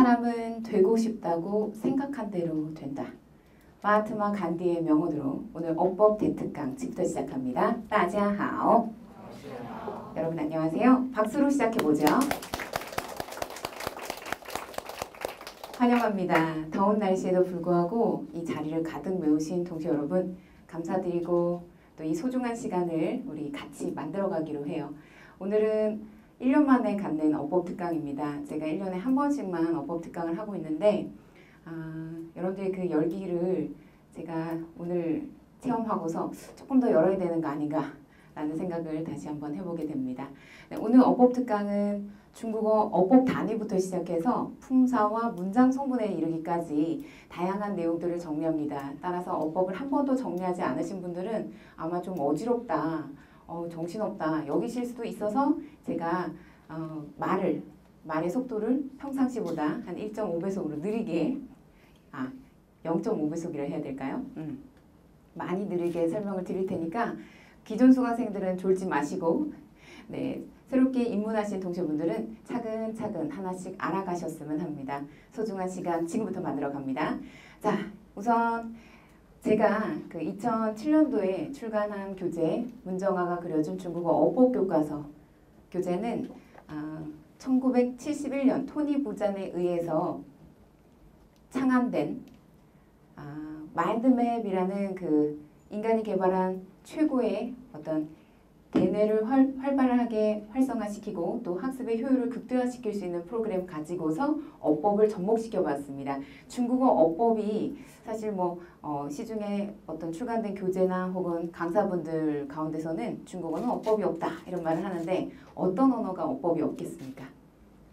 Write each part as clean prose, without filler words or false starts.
사람은 되고 싶다고 생각한 대로 된다. 마하트마 간디의 명언으로 오늘 어법 대특강 지금부터 시작합니다. 大家好. 여러분 안녕하세요. 박수로 시작해보죠. 환영합니다. 더운 날씨에도 불구하고 이 자리를 가득 메우신 동시 여러분 감사드리고 또 이 소중한 시간을 우리 같이 만들어가기로 해요. 오늘은 1년 만에 갖는 어법특강입니다. 제가 1년에 한 번씩만 어법특강을 하고 있는데 여러분들의 그 열기를 제가 오늘 체험하고서 조금 더 열어야 되는 거 아닌가 라는 생각을 다시 한번 해보게 됩니다. 네, 오늘 어법특강은 중국어 어법 단위부터 시작해서 품사와 문장 성분에 이르기까지 다양한 내용들을 정리합니다. 따라서 어법을 한 번도 정리하지 않으신 분들은 아마 좀 어지럽다, 정신없다 여기실 수도 있어서 제가 말의 속도를 평상시보다 한 1.5배속으로 느리게 0.5배속이라 해야 될까요? 많이 느리게 설명을 드릴 테니까 기존 수강생들은 졸지 마시고 새롭게 입문하신 동시분들은 차근차근 하나씩 알아가셨으면 합니다. 소중한 시간 지금부터 만들어 갑니다. 자, 우선 제가 그 2007년도에 출간한 교재 문정아가 그려준 중국어 어법 교과서 교재는 1971년 토니 부잔에 의해서 창안된 마인드맵이라는 그 인간이 개발한 최고의 어떤 대뇌를 활발하게 활성화시키고 또 학습의 효율을 극대화시킬 수 있는 프로그램 가지고서 어법을 접목시켜 봤습니다. 중국어 어법이 사실 시중에 어떤 출간된 교재나 혹은 강사분들 가운데서는 중국어는 어법이 없다 이런 말을 하는데 어떤 언어가 어법이 없겠습니까?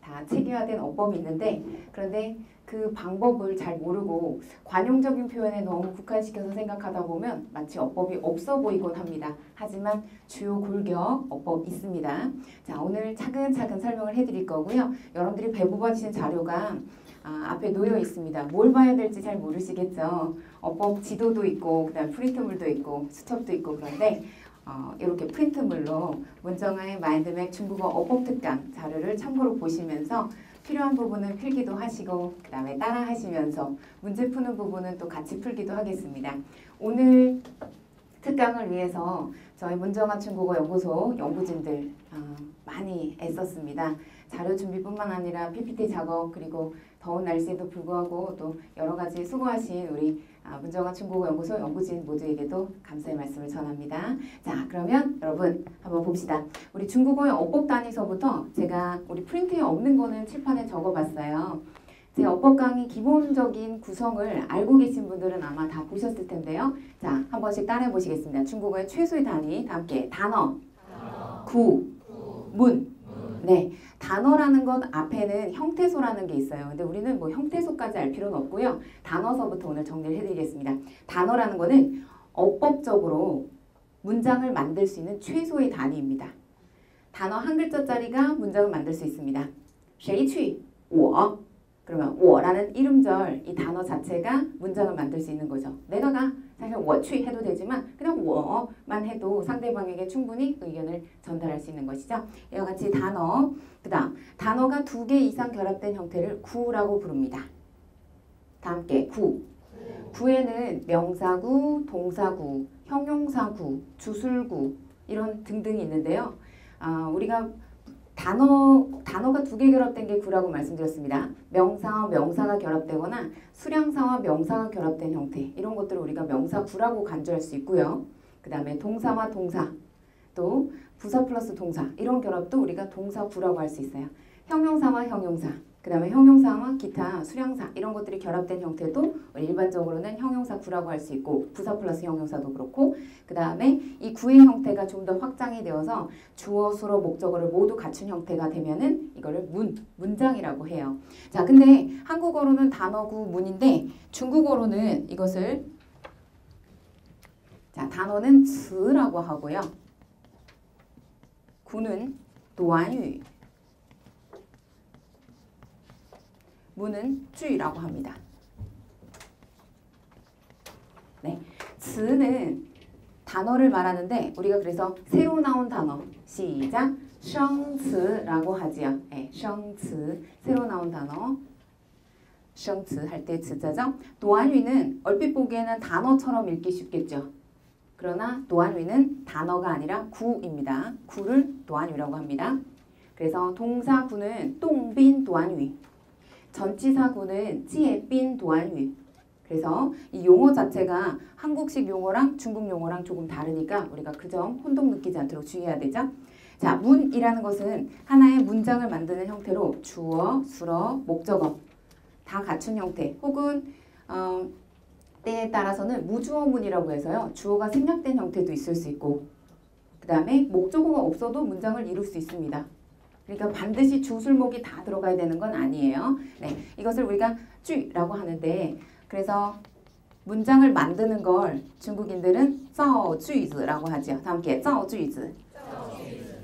다 체계화된 어법이 있는데 그런데 그 방법을 잘 모르고 관용적인 표현에 너무 국한시켜서 생각하다 보면 마치 어법이 없어 보이곤 합니다. 하지만 주요 골격 어법 있습니다. 자, 오늘 차근차근 설명을 해드릴 거고요. 여러분들이 배부받으신 자료가 앞에 놓여 있습니다. 뭘 봐야 될지 잘 모르시겠죠. 어법 지도도 있고 그다음 프린트물도 있고 수첩도 있고 그런데 이렇게 프린트물로 문정아의 마인드맵 중국어 어법특강 자료를 참고로 보시면서 필요한 부분은 필기도 하시고 그 다음에 따라 하시면서 문제 푸는 부분은 또 같이 풀기도 하겠습니다. 오늘 특강을 위해서 저희 문정아 중국어 연구소 연구진들 많이 애썼습니다. 자료 준비뿐만 아니라 PPT 작업 그리고 더운 날씨에도 불구하고 또 여러 가지 수고하신 우리 문정아 중국어 연구소 연구진 모두에게도 감사의 말씀을 전합니다. 자, 그러면 여러분 한번 봅시다. 우리 중국어의 어법 단위서부터 제가 우리 프린트에 없는 거는 칠판에 적어봤어요. 제 어법 강의 기본적인 구성을 알고 계신 분들은 아마 다 보셨을 텐데요. 자, 한 번씩 따라해 보시겠습니다. 중국어의 최소의 단위 다 함께 단어, 구, 문. 네, 단어라는 것 앞에는 형태소라는 게 있어요. 근데 우리는 형태소까지 알 필요는 없고요. 단어서부터 오늘 정리를 해드리겠습니다. 단어라는 거는 어법적으로 문장을 만들 수 있는 최소의 단위입니다. 단어 한 글자짜리가 문장을 만들 수 있습니다. 谁去?我. 그러면 我라는 이름절 이 단어 자체가 문장을 만들 수 있는 거죠. 내가 가. 사실 我去 해도 되지만 그냥 我만 해도 상대방에게 충분히 의견을 전달할 수 있는 것이죠. 이와 같이 단어, 그 다음 단어가 2개 이상 결합된 형태를 구라고 부릅니다. 다 함께 구. 구에는 명사구, 동사구, 형용사구, 주술구 이런 등등이 있는데요. 우리가 단어가 2개 결합된 게 구라고 말씀드렸습니다. 명사와 명사가 결합되거나 수량사와 명사가 결합된 형태 이런 것들을 우리가 명사구라고 간주할 수 있고요. 그 다음에 동사와 동사 또 부사 플러스 동사 이런 결합도 우리가 동사구라고 할 수 있어요. 형용사와 형용사 그 다음에 형용사와 기타 수량사 이런 것들이 결합된 형태도 일반적으로는 형용사구라고 할 수 있고 부사 플러스 형용사도 그렇고 그 다음에 이 구의 형태가 좀 더 확장이 되어서 주어, 수로, 목적어를 모두 갖춘 형태가 되면은 이거를 문장이라고 해요. 자, 근데 한국어로는 단어구 문인데 중국어로는 이것을 단어는 즈라고 하고요. 구는 도안유 문은 쥐라고 합니다. 네, 즈는 단어를 말하는데 우리가 그래서 새로 나온 단어 시작生词라고 하지요. 네, 生词새로 나온 단어 生词 할 때 词자죠. 도안위는 얼핏 보기에는 단어처럼 읽기 쉽겠죠. 그러나 도안위는 단어가 아니라 구입니다. 구를 도안위라고 합니다. 그래서 동사구는 똥빈 도안위, 전치사구는 찌에빈 도안위. 그래서 이 용어 자체가 한국식 용어랑 중국 용어랑 조금 다르니까 우리가 그 점 혼동 느끼지 않도록 주의해야 되죠. 자, 문이라는 것은 하나의 문장을 만드는 형태로 주어, 수어, 목적어 다 갖춘 형태 혹은 때에 따라서는 무주어문이라고 해서요. 주어가 생략된 형태도 있을 수 있고 그 다음에 목적어가 없어도 문장을 이룰 수 있습니다. 그러니까 반드시 주술목이 다 들어가야 되는 건 아니에요. 네, 이것을 우리가 쥐라고 하는데 그래서 문장을 만드는 걸 중국인들은 造句子라고 하죠. 다 함께 造句子.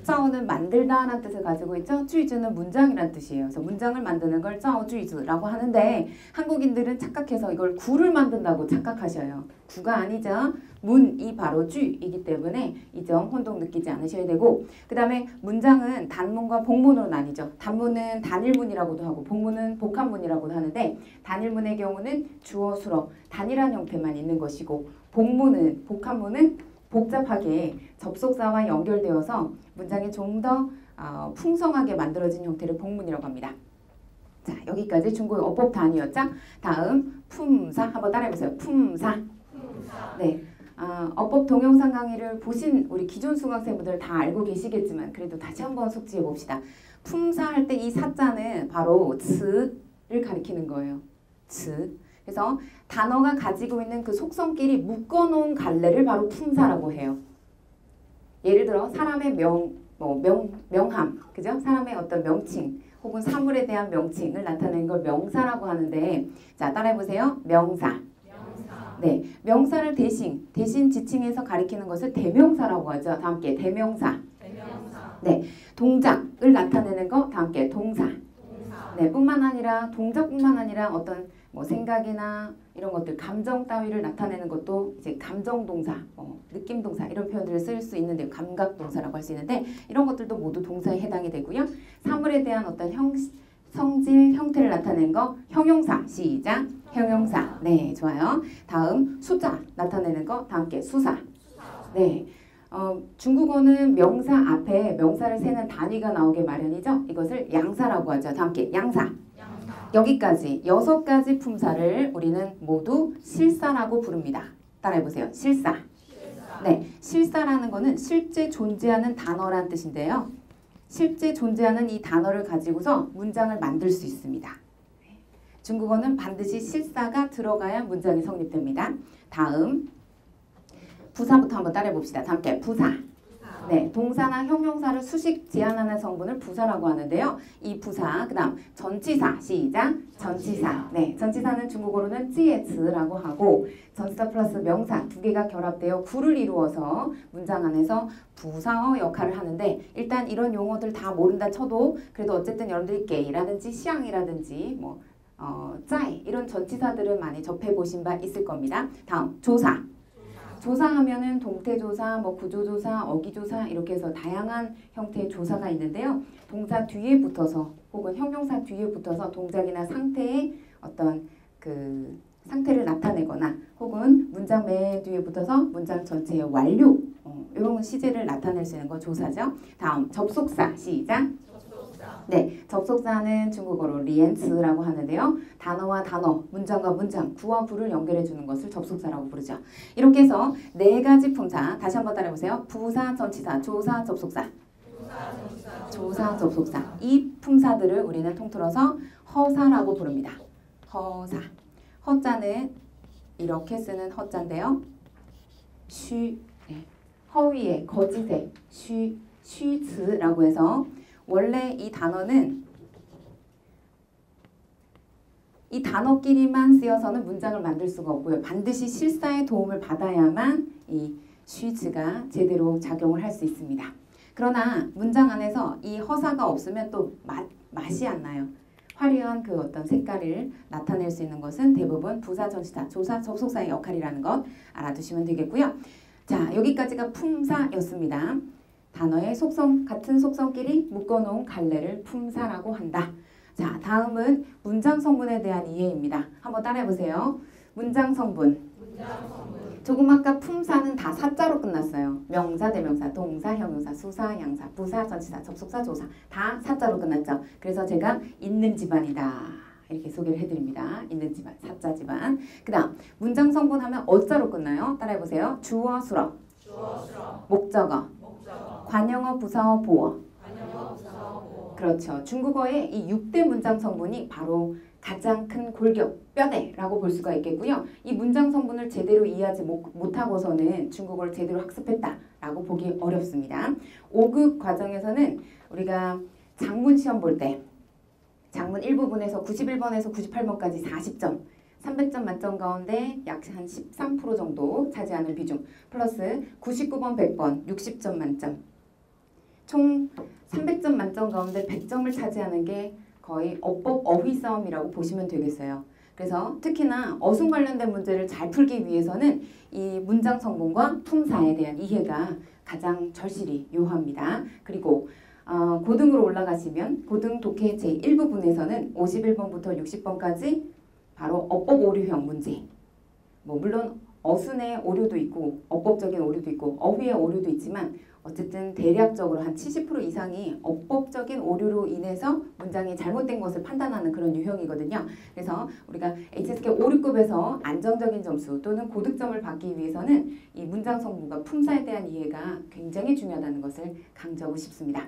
造는 만들다 라는 뜻을 가지고 있죠. 句子는 문장이란 뜻이에요. 그래서 문장을 만드는 걸 造句子라고 하는데 한국인들은 착각해서 이걸 구를 만든다고 착각하셔요. 구가 아니죠. 문이 바로 쥐이기 때문에 이 점 혼동 느끼지 않으셔야 되고 그 다음에 문장은 단문과 복문으로 나뉘죠. 단문은 단일문이라고도 하고 복문은 복합문이라고도 하는데 단일문의 경우는 주어, 수어, 단일한 형태만 있는 것이고 복문은 복합문은 복잡하게 접속사와 연결되어서 문장이 좀 더 풍성하게 만들어진 형태를 복문이라고 합니다. 자, 여기까지 중국의 어법 단위였죠. 다음 품사 한번 따라해보세요. 품사. 네, 어법 동영상 강의를 보신 우리 기존 수강생분들 다 알고 계시겠지만 그래도 다시 한번 숙지해 봅시다. 품사 할 때 이 사자는 바로 츠를 가리키는 거예요. 츠. 그래서 단어가 가지고 있는 그 속성끼리 묶어놓은 갈래를 바로 품사라고 해요. 예를 들어 사람의 명함, 그죠? 사람의 어떤 명칭 혹은 사물에 대한 명칭을 나타내는 걸 명사라고 하는데 자, 따라해보세요. 명사. 네, 명사를 대신 지칭해서 가리키는 것을 대명사라고 하죠. 다 함께 대명사. 네, 동작을 나타내는 거 다 함께 동사. 네, 뿐만 아니라 동작뿐만 아니라 어떤 생각이나 이런 것들 감정 따위를 나타내는 것도 이제 감정동사, 느낌동사 이런 표현들을 쓸 수 있는데요. 감각동사라고 할 수 있는데 이런 것들도 모두 동사에 해당이 되고요. 사물에 대한 어떤 성질, 형태를 나타내는 거 형용사. 시작. 형용사. 네, 좋아요. 다음 숫자 나타내는 거 다 함께 수사. 네. 중국어는 명사 앞에 명사를 세는 단위가 나오게 마련이죠. 이것을 양사라고 하죠. 다 함께 양사. 여기까지 6가지 품사를 우리는 모두 실사라고 부릅니다. 따라해보세요. 실사. 네, 실사라는 거는 실제 존재하는 단어란 뜻인데요. 실제 존재하는 이 단어를 가지고서 문장을 만들 수 있습니다. 중국어는 반드시 실사가 들어가야 문장이 성립됩니다. 다음 부사부터 한번 따라해봅시다. 다 함께 부사. 네, 동사나 형용사를 수식 제한하는 성분을 부사라고 하는데요. 이 부사, 그 다음 전치사. 시작. 전치사. 네, 전치사는 중국어로는 찌에츠라고 하고 전치사 플러스 명사 두 개가 결합되어 구를 이루어서 문장 안에서 부사어 역할을 하는데 일단 이런 용어들 다 모른다 쳐도 그래도 어쨌든 여러분들이 게이라든지 시앙이라든지 짜이 이런 전치사들은 많이 접해보신 바 있을 겁니다. 다음 조사. 조사하면은 동태조사, 구조조사, 어기조사 이렇게 해서 다양한 형태의 조사가 있는데요. 동사 뒤에 붙어서 혹은 형용사 뒤에 붙어서 동작이나 상태의 어떤 그 상태를 나타내거나 혹은 문장 맨 뒤에 붙어서 문장 전체의 완료 이런 시제를 나타낼 수 있는 거 조사죠. 다음 접속사. 시작. 네, 접속사는 중국어로 리엔츠라고 하는데요. 단어와 단어, 문장과 문장, 구와 구를 연결해 주는 것을 접속사라고 부르죠. 이렇게 해서 4가지 품사, 다시 한번 따라해보세요. 부사, 전치사, 조사, 접속사. 조사, 접속사. 이 품사들을 우리는 통틀어서 허사라고 부릅니다. 허사. 허자는 이렇게 쓰는 허자인데요. 허위에, 거짓에, 쉬츠라고 해서 원래 이 단어는 이 단어끼리만 쓰여서는 문장을 만들 수가 없고요. 반드시 실사의 도움을 받아야만 이 쉬즈가 제대로 작용을 할 수 있습니다. 그러나 문장 안에서 이 허사가 없으면 또 맛이 안 나요. 화려한 그 어떤 색깔을 나타낼 수 있는 것은 대부분 부사, 전치사, 조사, 접속사의 역할이라는 것 알아두시면 되겠고요. 자, 여기까지가 품사였습니다. 단어의 속성, 같은 속성끼리 묶어놓은 갈래를 품사라고 한다. 자, 다음은 문장 성분에 대한 이해입니다. 한번 따라해 보세요. 문장 성분. 조금 아까 품사는 다 사자로 끝났어요. 명사, 대명사, 동사, 형용사, 수사, 양사, 부사, 전치사, 접속사, 조사 다 사자로 끝났죠. 그래서 제가 있는 집안이다 이렇게 소개를 해드립니다. 있는 집안, 사자 집안. 그 다음 문장 성분 하면 어자로 끝나요. 따라해 보세요. 주어, 수어, 목적어, 관용어, 부사어, 보어. 그렇죠. 중국어의 이 6대 문장 성분이 바로 가장 큰 골격, 뼈대라고 볼 수가 있겠고요. 이 문장 성분을 제대로 이해하지 못하고서는 중국어를 제대로 학습했다라고 보기 어렵습니다. 5급 과정에서는 우리가 장문 시험 볼 때 장문 1부분에서 91번에서 98번까지 40점, 300점 만점 가운데 약 한 13% 정도 차지하는 비중, 플러스 99번, 100번, 60점 만점, 총 300점 만점 가운데 100점을 차지하는 게 거의 어법 어휘 싸움이라고 보시면 되겠어요. 그래서 특히나 어순 관련된 문제를 잘 풀기 위해서는 이 문장 성분과 품사에 대한 이해가 가장 절실히 요합니다. 그리고 고등으로 올라가시면 고등 독해 제1부분에서는 51번부터 60번까지 바로 어법 오류형 문제. 뭐 물론 어순의 오류도 있고 어법적인 오류도 있고 어휘의 오류도 있지만 어쨌든 대략적으로 한 70% 이상이 어법적인 오류로 인해서 문장이 잘못된 것을 판단하는 그런 유형이거든요. 그래서 우리가 HSK 5, 6급에서 안정적인 점수 또는 고득점을 받기 위해서는 이 문장 성분과 품사에 대한 이해가 굉장히 중요하다는 것을 강조하고 싶습니다.